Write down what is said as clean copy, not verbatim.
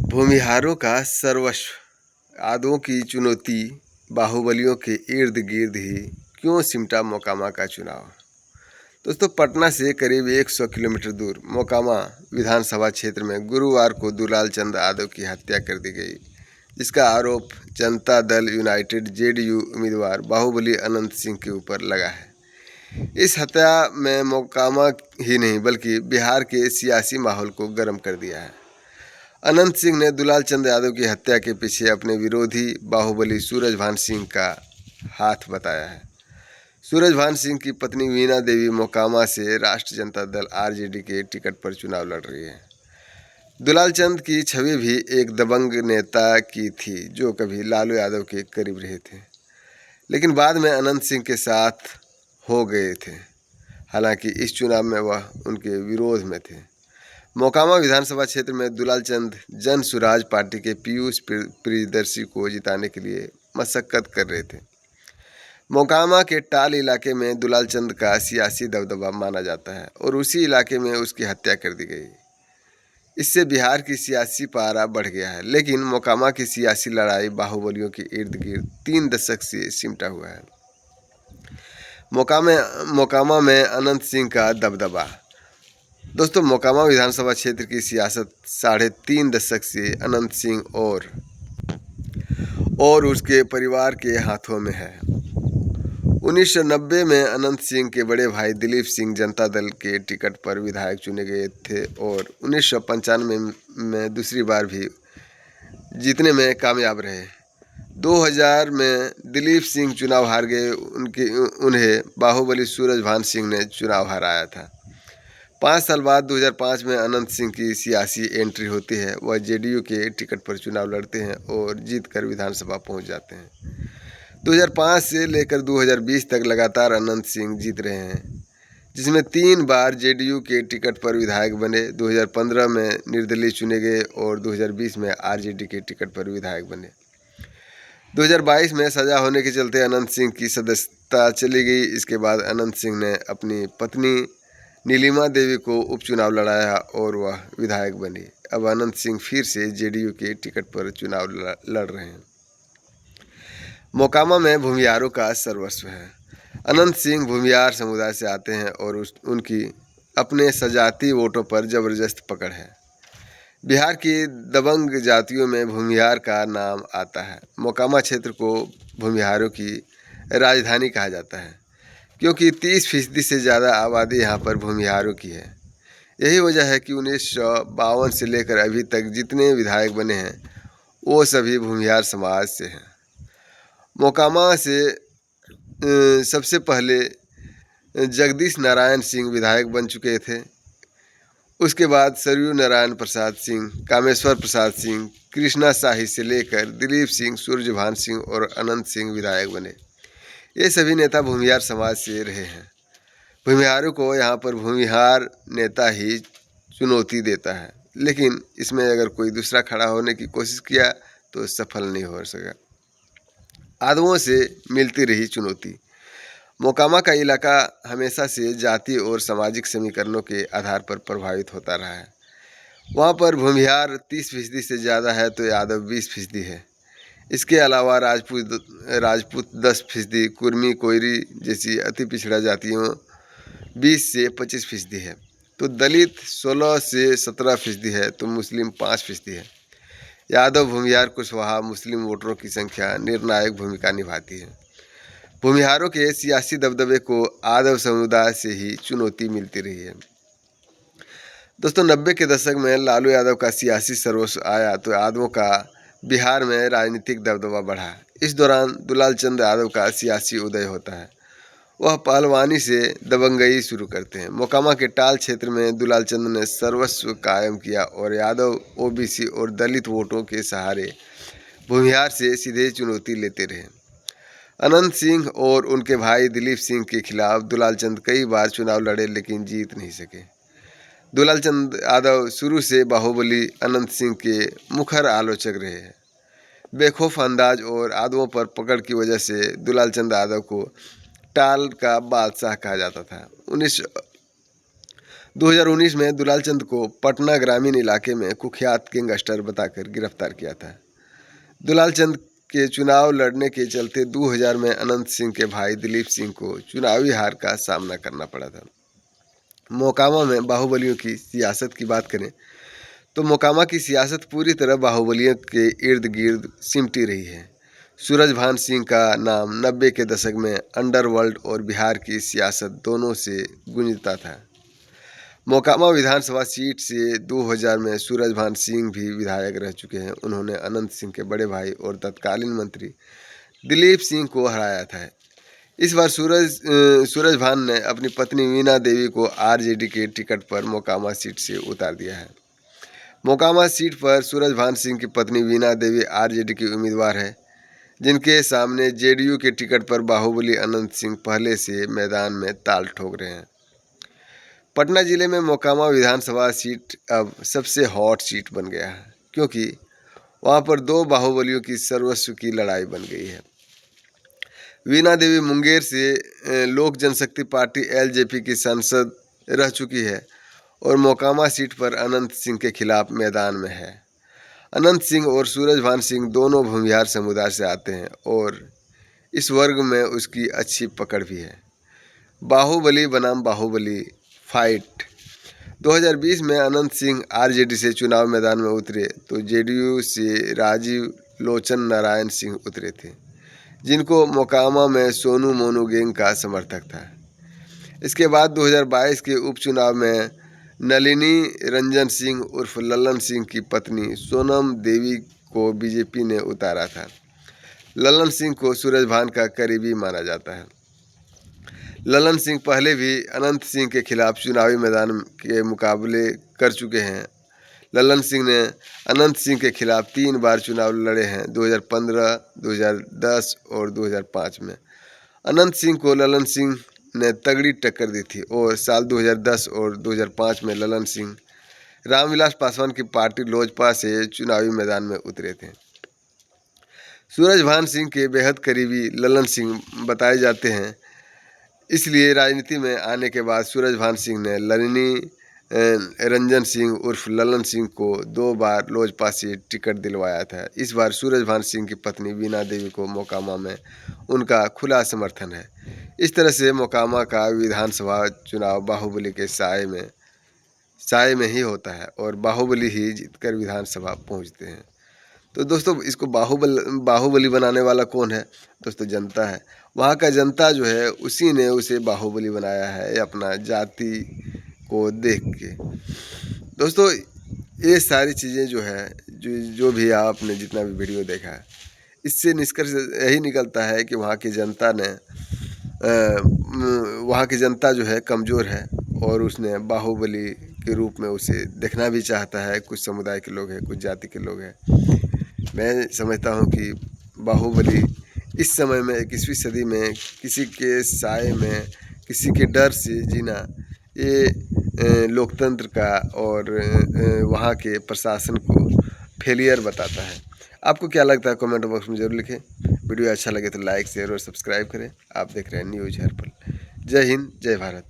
भूमिहारों का सर्वस्व, यादों की चुनौती, बाहुबलियों के इर्द गिर्द ही क्यों सिमटा मोकामा का चुनाव। दोस्तों, पटना से करीब 100 किलोमीटर दूर मोकामा विधानसभा क्षेत्र में गुरुवार को दुलाल चंद यादव की हत्या कर दी गई, जिसका आरोप जनता दल यूनाइटेड जेडीयू उम्मीदवार बाहुबली अनंत सिंह के ऊपर लगा है। इस हत्या में मोकामा ही नहीं बल्कि बिहार के सियासी माहौल को गर्म कर दिया है। अनंत सिंह ने दुलाल चंद यादव की हत्या के पीछे अपने विरोधी बाहुबली सूरजभान सिंह का हाथ बताया है। सूरजभान सिंह की पत्नी वीणा देवी मोकामा से राष्ट्रीय जनता दल आरजेडी के टिकट पर चुनाव लड़ रही है। दुलाल चंद की छवि भी एक दबंग नेता की थी जो कभी लालू यादव के करीब रहे थे, लेकिन बाद में अनंत सिंह के साथ हो गए थे। हालांकि इस चुनाव में वह उनके विरोध में थे। मोकामा विधानसभा क्षेत्र में दुलाल चंद जन सुराज पार्टी के पीयूष प्रियदर्शी को जिताने के लिए मशक्कत कर रहे थे। मोकामा के टाल इलाके में दुलाल चंद का सियासी दबदबा माना जाता है और उसी इलाके में उसकी हत्या कर दी गई। इससे बिहार की सियासी पारा बढ़ गया है, लेकिन मोकामा की सियासी लड़ाई बाहुबलियों के इर्द गिर्द 3 दशक से सिमटा हुआ है। मोकामा में अनंत सिंह का दबदबा। दोस्तों, मोकामा विधानसभा क्षेत्र की सियासत 3.5 दशक से अनंत सिंह और उसके परिवार के हाथों में है। 1990 में अनंत सिंह के बड़े भाई दिलीप सिंह जनता दल के टिकट पर विधायक चुने गए थे और 1995 में दूसरी बार भी जीतने में कामयाब रहे। 2000 में दिलीप सिंह चुनाव हार गए। उन्हें बाहुबली सूरजभान सिंह ने चुनाव हराया था। 5 साल बाद 2005 में अनंत सिंह की सियासी एंट्री होती है। वह जेडीयू के टिकट पर चुनाव लड़ते हैं और जीतकर विधानसभा पहुंच जाते हैं। 2005 से लेकर 2020 तक लगातार अनंत सिंह जीत रहे हैं, जिसमें 3 बार जेडीयू के टिकट पर विधायक बने। 2015 में निर्दलीय चुने गए और 2020 में आरजेडी के टिकट पर विधायक बने। 2022 में सजा होने के चलते अनंत सिंह की सदस्यता चली गई। इसके बाद अनंत सिंह ने अपनी पत्नी नीलिमा देवी को उपचुनाव लड़ाया और वह विधायक बनी। अब अनंत सिंह फिर से जेडीयू के टिकट पर चुनाव लड़ रहे हैं। मोकामा में भूमिहारों का सर्वस्व है। अनंत सिंह भूमिहार समुदाय से आते हैं और उनकी अपने सजाती वोटों पर जबरदस्त पकड़ है। बिहार की दबंग जातियों में भूमिहार का नाम आता है। मोकामा क्षेत्र को भूमिहारों की राजधानी कहा जाता है, क्योंकि 30% से ज़्यादा आबादी यहाँ पर भूमिहारों की है। यही वजह है कि 1952 से लेकर अभी तक जितने विधायक बने हैं वो सभी भूमिहार समाज से हैं। मोकामा से सबसे पहले जगदीश नारायण सिंह विधायक बन चुके थे। उसके बाद सरयू नारायण प्रसाद सिंह, कामेश्वर प्रसाद सिंह, कृष्णा शाही से लेकर दिलीप सिंह, सूरजभान सिंह और अनंत सिंह विधायक बने। ये सभी नेता भूमिहार समाज से रहे हैं। भूमिहारों को यहाँ पर भूमिहार नेता ही चुनौती देता है, लेकिन इसमें अगर कोई दूसरा खड़ा होने की कोशिश किया तो सफल नहीं हो सका। यादवों से मिलती रही चुनौती। मोकामा का इलाका हमेशा से जाति और सामाजिक समीकरणों के आधार पर प्रभावित होता रहा है। वहाँ पर भूमिहार 30% से ज़्यादा है तो यादव 20% है। इसके अलावा राजपूत 10%, कुर्मी, कोयरी जैसी अति पिछड़ा जातियों 20 से 25% है, तो दलित 16 से 17% है, तो मुस्लिम 5% है। यादव, भूमिहार, कुशवाहा मुस्लिम वोटरों की संख्या निर्णायक भूमिका निभाती है। भूमिहारों के सियासी दबदबे को यादव समुदाय से ही चुनौती मिलती रही है। दोस्तों, 90 के दशक में लालू यादव का सियासी सर्वस्व आया तो यादवों का बिहार में राजनीतिक दबदबा बढ़ा। इस दौरान दुलाल चंद यादव का सियासी उदय होता है। वह पहलवानी से दबंगई शुरू करते हैं। मोकामा के टाल क्षेत्र में दुलाल चंद ने सर्वस्व कायम किया और यादव, ओबीसी और दलित वोटों के सहारे भूमिहार से सीधे चुनौती लेते रहे। अनंत सिंह और उनके भाई दिलीप सिंह के खिलाफ दुलाल चंद कई बार चुनाव लड़े, लेकिन जीत नहीं सके। दुलाल चंद यादव शुरू से बाहुबली अनंत सिंह के मुखर आलोचक रहे हैं। बेखौफ अंदाज और यादवों पर पकड़ की वजह से दुलाल चंद यादव को टाल का बादशाह कहा जाता था। 2019 में दुलाल चंद को पटना ग्रामीण इलाके में कुख्यात गैंगस्टर बताकर गिरफ्तार किया था। दुलाल चंद के चुनाव लड़ने के चलते 2000 में अनंत सिंह के भाई दिलीप सिंह को चुनावी हार का सामना करना पड़ा था। मोकामा में बाहुबलियों की सियासत की बात करें तो मोकामा की सियासत पूरी तरह बाहुबलियों के इर्द गिर्द सिमटी रही है। सूरजभान सिंह का नाम 90 के दशक में अंडरवर्ल्ड और बिहार की सियासत दोनों से गूंजता था। मोकामा विधानसभा सीट से 2000 में सूरजभान सिंह भी विधायक रह चुके हैं। उन्होंने अनंत सिंह के बड़े भाई और तत्कालीन मंत्री दिलीप सिंह को हराया था। इस बार सूरजभान ने अपनी पत्नी वीणा देवी को आरजेडी के टिकट पर मोकामा सीट से उतार दिया है। मोकामा सीट पर सूरजभान सिंह की पत्नी वीणा देवी आरजेडी की उम्मीदवार है, जिनके सामने जेडीयू के टिकट पर बाहुबली अनंत सिंह पहले से मैदान में ताल ठोक रहे हैं। पटना जिले में मोकामा विधानसभा सीट अब सबसे हॉट सीट बन गया है, क्योंकि वहां पर दो बाहुबलियों की सर्वस्व की लड़ाई बन गई है। वीणा देवी मुंगेर से लोक जनशक्ति पार्टी एलजेपी की सांसद रह चुकी है और मोकामा सीट पर अनंत सिंह के खिलाफ मैदान में है। अनंत सिंह और सूरजभान सिंह दोनों भूमिहार समुदाय से आते हैं और इस वर्ग में उसकी अच्छी पकड़ भी है। बाहुबली बनाम बाहुबली फाइट। 2020 में अनंत सिंह आरजेडी से चुनाव मैदान में उतरे तो जेडीयू से राजीव लोचन नारायण सिंह उतरे थे, जिनको मोकामा में सोनू मोनू गैंग का समर्थक था। इसके बाद 2022 के उपचुनाव में नलिनी रंजन सिंह उर्फ ललन सिंह की पत्नी सोनम देवी को बीजेपी ने उतारा था। ललन सिंह को सूरजभान का करीबी माना जाता है। ललन सिंह पहले भी अनंत सिंह के खिलाफ चुनावी मैदान के मुकाबले कर चुके हैं। ललन सिंह ने अनंत सिंह के खिलाफ 3 बार चुनाव लड़े हैं, 2015, 2010 और 2005 में। अनंत सिंह को ललन सिंह ने तगड़ी टक्कर दी थी और साल 2010 और 2005 में ललन सिंह रामविलास पासवान की पार्टी लोजपा से चुनावी मैदान में उतरे थे। सूरजभान सिंह के बेहद करीबी ललन सिंह बताए जाते हैं, इसलिए राजनीति में आने के बाद सूरजभान सिंह ने नलिनी रंजन सिंह उर्फ ललन सिंह को 2 बार लोजपा से टिकट दिलवाया था। इस बार सूरजभान सिंह की पत्नी वीणा देवी को मोकामा में उनका खुला समर्थन है। इस तरह से मोकामा का विधानसभा चुनाव बाहुबली के साए में ही होता है और बाहुबली ही जीतकर विधानसभा पहुंचते हैं। तो दोस्तों, इसको बाहुबली बनाने वाला कौन है? दोस्तों, जनता है। वहाँ का जनता जो है उसी ने उसे बाहुबली बनाया है अपना जाति को देख के। दोस्तों, ये सारी चीज़ें जो है जो भी आपने जितना भी वीडियो देखा है, इससे निष्कर्ष यही निकलता है कि वहाँ की जनता जो है कमज़ोर है और उसने बाहुबली के रूप में उसे देखना भी चाहता है। कुछ समुदाय के लोग हैं, कुछ जाति के लोग हैं। मैं समझता हूँ कि बाहुबली इस समय में 21वीं सदी में किसी के साए में, किसी के डर से जीना, ये लोकतंत्र का और वहाँ के प्रशासन को फेलियर बताता है। आपको क्या लगता है? कमेंट बॉक्स में ज़रूर लिखें। वीडियो अच्छा लगे तो लाइक, शेयर और सब्सक्राइब करें। आप देख रहे हैं न्यूज़ हर पल। जय हिंद, जय भारत।